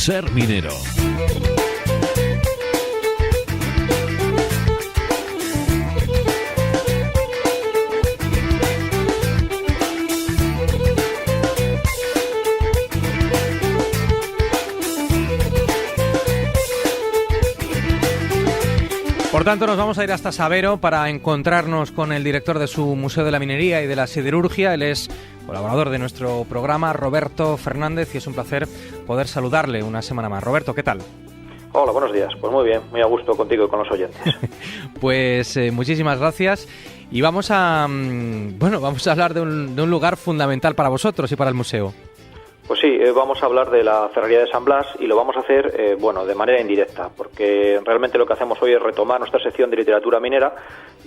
Ser minero. Por tanto, nos vamos a ir hasta Sabero para encontrarnos con el director de su Museo de la Minería y de la Siderurgia. Él es colaborador de nuestro programa, Roberto Fernández, y es un placer poder saludarle una semana más. Roberto, ¿qué tal? Hola, buenos días. Pues muy bien, muy a gusto contigo y con los oyentes. Pues muchísimas gracias. Y vamos a hablar de un lugar fundamental para vosotros y para el museo. Pues sí, vamos a hablar de la Ferrería de San Blas y lo vamos a hacer, de manera indirecta, porque realmente lo que hacemos hoy es retomar nuestra sección de literatura minera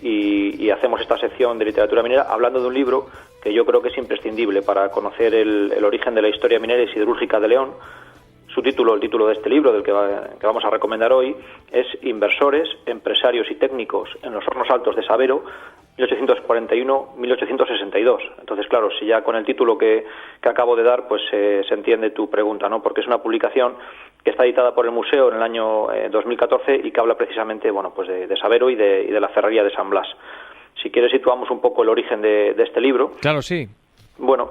y hacemos esta sección de literatura minera hablando de un libro que yo creo que es imprescindible para conocer el origen de la historia minera y siderúrgica de León. El título de este libro, del que vamos a recomendar hoy, es Inversores, Empresarios y Técnicos en los Hornos Altos de Sabero, 1841-1862. Entonces, claro, si ya con el título que acabo de dar, pues se entiende tu pregunta, ¿no? Porque es una publicación que está editada por el museo en el año 2014 y que habla precisamente, de Sabero y de la Ferrería de San Blas. Si quieres, situamos un poco el origen de este libro. Claro, sí. Bueno,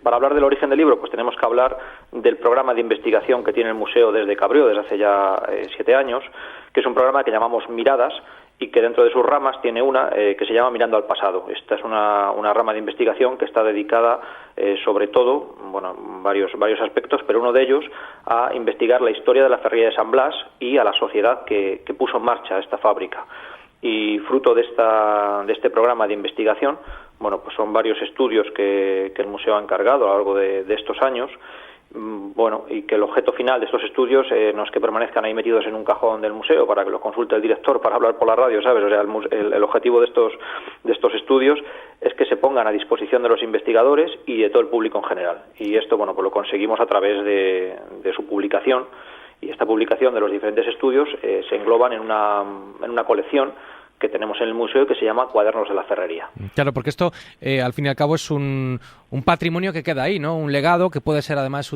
para hablar del origen del libro, pues tenemos que hablar del programa de investigación que tiene el museo desde que abrió, desde hace ya 7 años, que es un programa que llamamos Miradas y que dentro de sus ramas tiene una que se llama Mirando al Pasado. Esta es una rama de investigación que está dedicada sobre todo, varios aspectos, pero uno de ellos a investigar la historia de la Ferrería de San Blas y a la sociedad que puso en marcha esta fábrica. Y fruto de este programa de investigación, pues son varios estudios que el museo ha encargado a lo largo de estos años, y que el objeto final de estos estudios no es que permanezcan ahí metidos en un cajón del museo para que lo consulte el director para hablar por la radio, ¿sabes? O sea, el objetivo de estos estudios es que se pongan a disposición de los investigadores y de todo el público en general. Y esto, pues lo conseguimos a través de su publicación. Y esta publicación de los diferentes estudios se engloban en una colección que tenemos en el museo que se llama Cuadernos de la Ferrería. Claro, porque esto, al fin y al cabo, es un patrimonio que queda ahí, ¿no? Un legado que puede ser, además,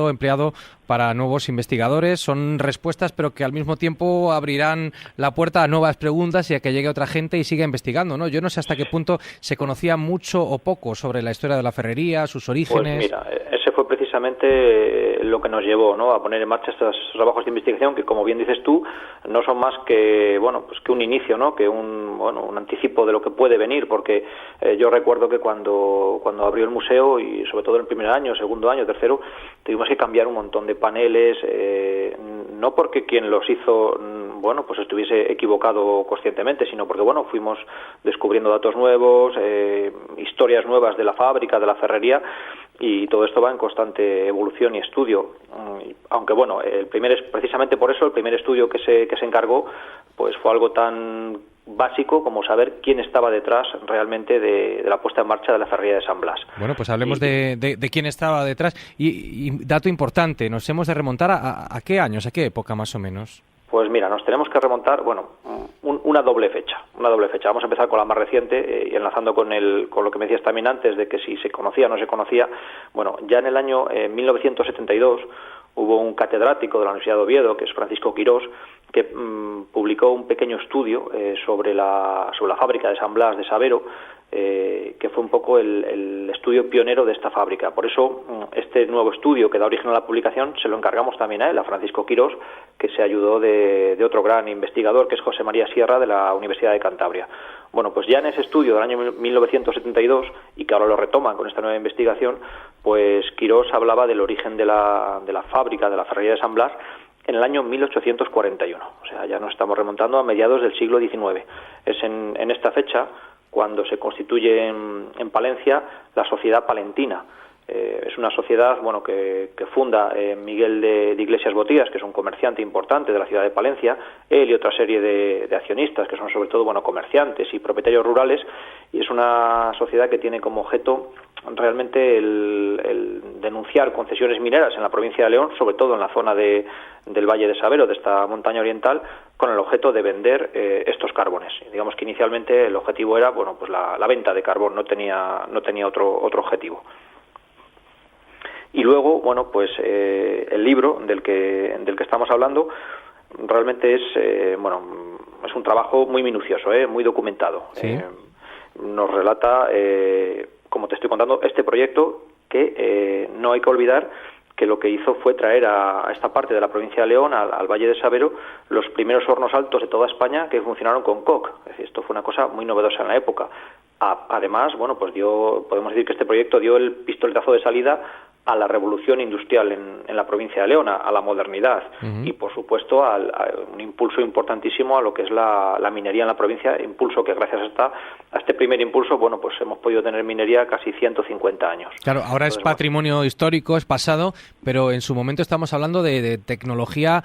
empleado para nuevos investigadores. Son respuestas, pero que al mismo tiempo abrirán la puerta a nuevas preguntas y a que llegue otra gente y siga investigando, ¿no? Yo no sé hasta qué punto se conocía mucho o poco sobre la historia de la ferrería, sus orígenes. Pues mira, ese fue precisamente lo que nos llevó, ¿no?, a poner en marcha estos trabajos de investigación que, como bien dices tú, no son más que que un inicio, ¿no?, que un anticipo de lo que puede venir, porque yo recuerdo que cuando abrió el museo, y sobre todo en el primer año, segundo año, tercero, tuvimos que cambiar un montón de paneles, no porque quien los hizo estuviese equivocado conscientemente, sino porque fuimos descubriendo datos nuevos, historias nuevas de la fábrica, de la ferrería, y todo esto va en constante evolución y estudio. Aunque precisamente por eso el primer estudio que se encargó pues fue algo tan básico como saber quién estaba detrás realmente de la puesta en marcha de la Ferrería de San Blas. Bueno, pues hablemos de quién estaba detrás. Y dato importante, nos hemos de remontar a qué años, a qué época más o menos. Pues mira, nos tenemos que remontar, una doble fecha. Vamos a empezar con la más reciente y enlazando con lo que me decías también antes de que si se conocía o no se conocía. Ya en el año 1972 hubo un catedrático de la Universidad de Oviedo, que es Francisco Quirós, que publicó un pequeño estudio sobre la fábrica de San Blas de Sabero, que fue un poco el estudio pionero de esta fábrica. Por eso, este nuevo estudio que da origen a la publicación se lo encargamos también a él, a Francisco Quirós, que se ayudó de otro gran investigador, que es José María Sierra, de la Universidad de Cantabria. Pues ya en ese estudio del año 1972, y que ahora lo retoman con esta nueva investigación, pues Quirós hablaba del origen de la fábrica, de la Ferrería de San Blas, en el año 1841. O sea, ya nos estamos remontando a mediados del siglo XIX. Es en esta fecha cuando se constituye en Palencia la Sociedad Palentina. Es una sociedad que funda Miguel de Iglesias Botías, que es un comerciante importante de la ciudad de Palencia, él y otra serie de accionistas que son sobre todo comerciantes y propietarios rurales, y es una sociedad que tiene como objeto realmente el denunciar concesiones mineras en la provincia de León, sobre todo en la zona del Valle de Sabero, de esta montaña oriental, con el objeto de vender estos carbones. Digamos que inicialmente el objetivo era la venta de carbón, no tenía otro objetivo. Y luego, bueno, pues el libro del que estamos hablando realmente es es un trabajo muy minucioso, muy documentado. ¿Sí? Nos relata, como te estoy contando, este proyecto que no hay que olvidar que lo que hizo fue traer a esta parte de la provincia de León, al Valle de Sabero, los primeros hornos altos de toda España que funcionaron con coke. Es decir, esto fue una cosa muy novedosa en la época. Además, bueno, pues podemos decir que este proyecto dio el pistoletazo de salida a la revolución industrial en la provincia de León, a la modernidad, y por supuesto a un impulso importantísimo a lo que es la minería en la provincia, impulso que gracias a este primer impulso, bueno, pues hemos podido tener minería casi 150 años. Claro, ahora es patrimonio histórico, es pasado, pero en su momento estamos hablando de tecnología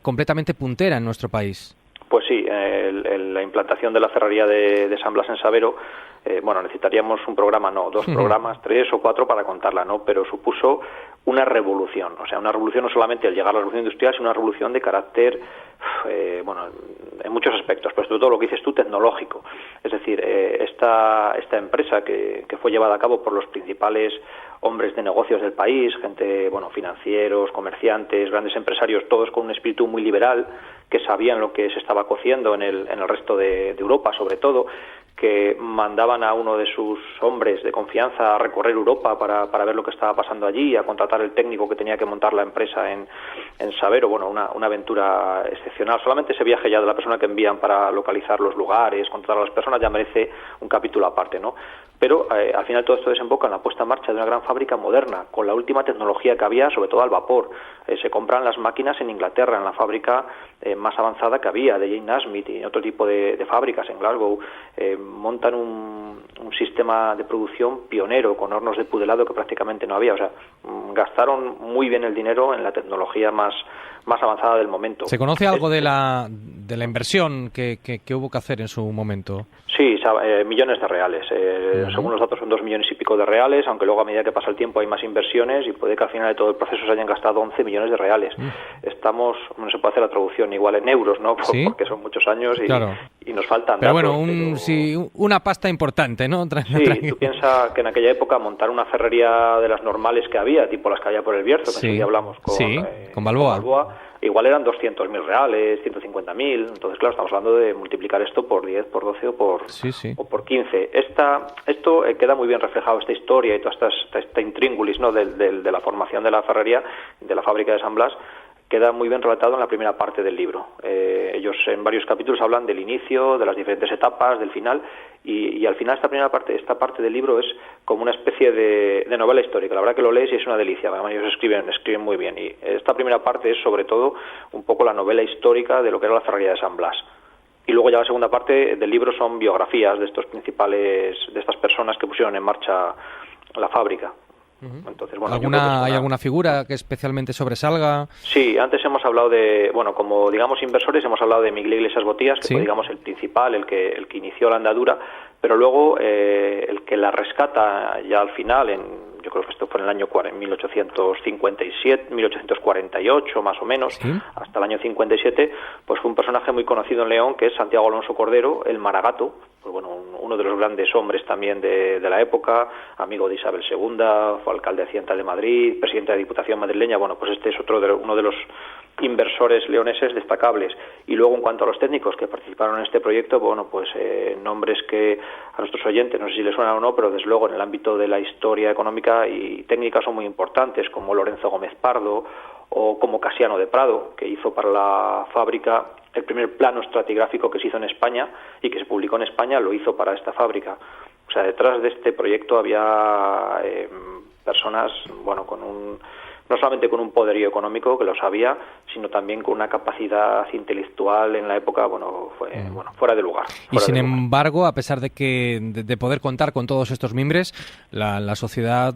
completamente puntera en nuestro país. Pues sí, la implantación de la ferrería de San Blas en Sabero, necesitaríamos un programa, dos programas, 3 o 4 para contarla, ¿no? Pero supuso una revolución, o sea, una revolución no solamente al llegar a la revolución industrial, sino una revolución de carácter, en muchos aspectos, pero sobre todo lo que dices tú, tecnológico. Es decir, esta empresa que fue llevada a cabo por los principales hombres de negocios del país, gente, financieros, comerciantes, grandes empresarios, todos con un espíritu muy liberal, que sabían lo que se estaba cociendo en el resto de Europa, sobre todo, que mandaban a uno de sus hombres de confianza a recorrer Europa para ver lo que estaba pasando allí, a contratar el técnico que tenía que montar la empresa en Sabero. Una aventura excepcional. Solamente ese viaje ya de la persona que envían para localizar los lugares, contratar a las personas, ya merece un capítulo aparte, ¿no? Pero al final todo esto desemboca en la puesta en marcha de una gran fábrica moderna, con la última tecnología que había, sobre todo al vapor. Se compran las máquinas en Inglaterra, en la fábrica más avanzada que había, de Jane Nasmith y otro tipo de fábricas en Glasgow. Montan un sistema de producción pionero, con hornos de pudelado que prácticamente no había. O sea, gastaron muy bien el dinero en la tecnología más avanzada del momento. ¿Se conoce algo de la inversión que hubo que hacer en su momento? Sí, millones de reales. Según los datos son 2 millones y pico de reales, aunque luego a medida que pasa el tiempo hay más inversiones y puede que al final de todo el proceso se hayan gastado 11 millones de reales. Estamos, no se puede hacer la traducción igual en euros, ¿no? ¿Sí? Porque son muchos años y nos faltan pero datos. Bueno, una pasta importante, ¿no? Sí, tú piensas que en aquella época montar una ferrería de las normales que había, tipo las que había por el Bierzo, que sí hablamos con Balboa, igual eran 200.000 reales, 150.000, entonces claro, estamos hablando de multiplicar esto por 10, por 12 o por 15. Esto queda muy bien reflejado, esta historia y toda esta intríngulis, ¿no? de la formación de la ferrería, de la fábrica de San Blas, queda muy bien relatado en la primera parte del libro. Ellos en varios capítulos hablan del inicio, de las diferentes etapas, del final, y al final esta parte del libro es como una especie de novela histórica. La verdad que lo lees y es una delicia. Además ellos escriben muy bien, y esta primera parte es sobre todo un poco la novela histórica de lo que era la ferrería de San Blas. Y luego ya la segunda parte del libro son biografías de estas personas que pusieron en marcha la fábrica. Entonces, ¿Hay alguna figura que especialmente sobresalga? Sí, antes hemos hablado como digamos inversores, hemos hablado de Miguel Iglesias Botías, que fue digamos el principal, el que inició la andadura, pero luego el que la rescata ya al final, yo creo que esto fue en el año 1857, 1848 más o menos, hasta el año 57, pues fue un personaje muy conocido en León, que es Santiago Alonso Cordero, el Maragato, pues uno de los grandes hombres también de la época, amigo de Isabel II, fue alcalde de Hacienda de Madrid, presidente de la Diputación madrileña. Pues este es uno de los inversores leoneses destacables. Y luego, en cuanto a los técnicos que participaron en este proyecto, nombres que a nuestros oyentes no sé si les suenan o no, pero desde luego en el ámbito de la historia económica y técnica son muy importantes, como Lorenzo Gómez Pardo o como Casiano de Prado, que hizo para la fábrica el primer plano estratigráfico que se hizo en España y que se publicó en España, lo hizo para esta fábrica. O sea, detrás de este proyecto había personas, no solamente con un poderío económico, que lo sabía, sino también con una capacidad intelectual en la época, fuera de lugar. Y sin embargo, a pesar de poder contar con todos estos mimbres, la sociedad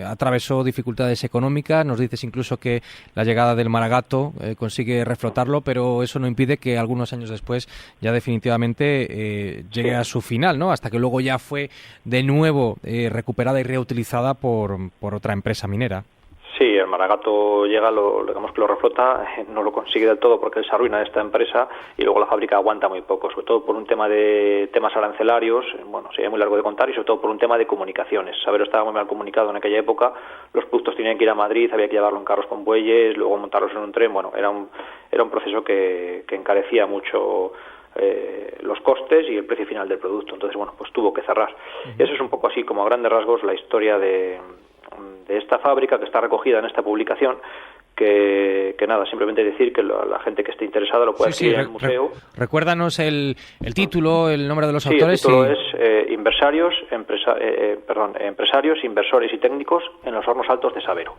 atravesó dificultades económicas. Nos dices incluso que la llegada del Maragato consigue reflotarlo, pero eso no impide que algunos años después ya definitivamente llegue a su final, ¿no? Hasta que luego ya fue de nuevo recuperada y reutilizada por otra empresa minera. Sí, el Maragato llega, digamos que lo reflota, no lo consigue del todo porque él se arruina esta empresa y luego la fábrica aguanta muy poco, sobre todo por un tema de temas arancelarios, bueno, sería muy largo de contar, y sobre todo por un tema de comunicaciones. Sabero estaba muy mal comunicado en aquella época, los productos tenían que ir a Madrid, había que llevarlo en carros con bueyes, luego montarlos en un tren, bueno, era un proceso que encarecía mucho los costes y el precio final del producto. Entonces, bueno, pues tuvo que cerrar. Y eso es un poco así, como a grandes rasgos, la historia de esta fábrica, que está recogida en esta publicación, que nada, simplemente decir que la gente que esté interesada lo puede adquirir en el museo. Recuérdanos el título, el nombre de los autores. El título es Empresarios, Inversores y Técnicos en los Hornos Altos de Sabero.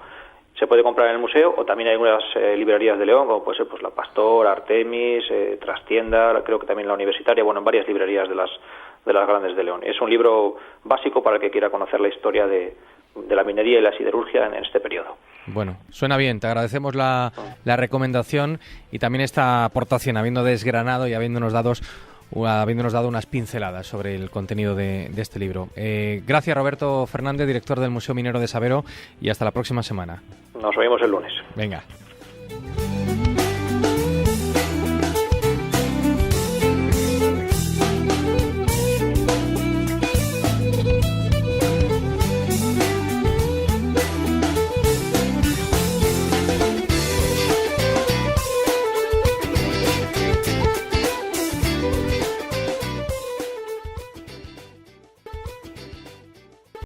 Se puede comprar en el museo, o también hay algunas librerías de León, como puede ser pues la Pastor, Artemis, Trastienda, creo que también la Universitaria, bueno, en varias librerías de las grandes de León. Es un libro básico para el que quiera conocer la historia de la minería y la siderurgia en este periodo. Bueno, suena bien, te agradecemos la recomendación y también esta aportación, habiendo desgranado y habiéndonos dado unas pinceladas sobre el contenido de este libro. Gracias, Roberto Fernández, director del Museo Minero de Sabero, y hasta la próxima semana. Nos vemos el lunes. Venga.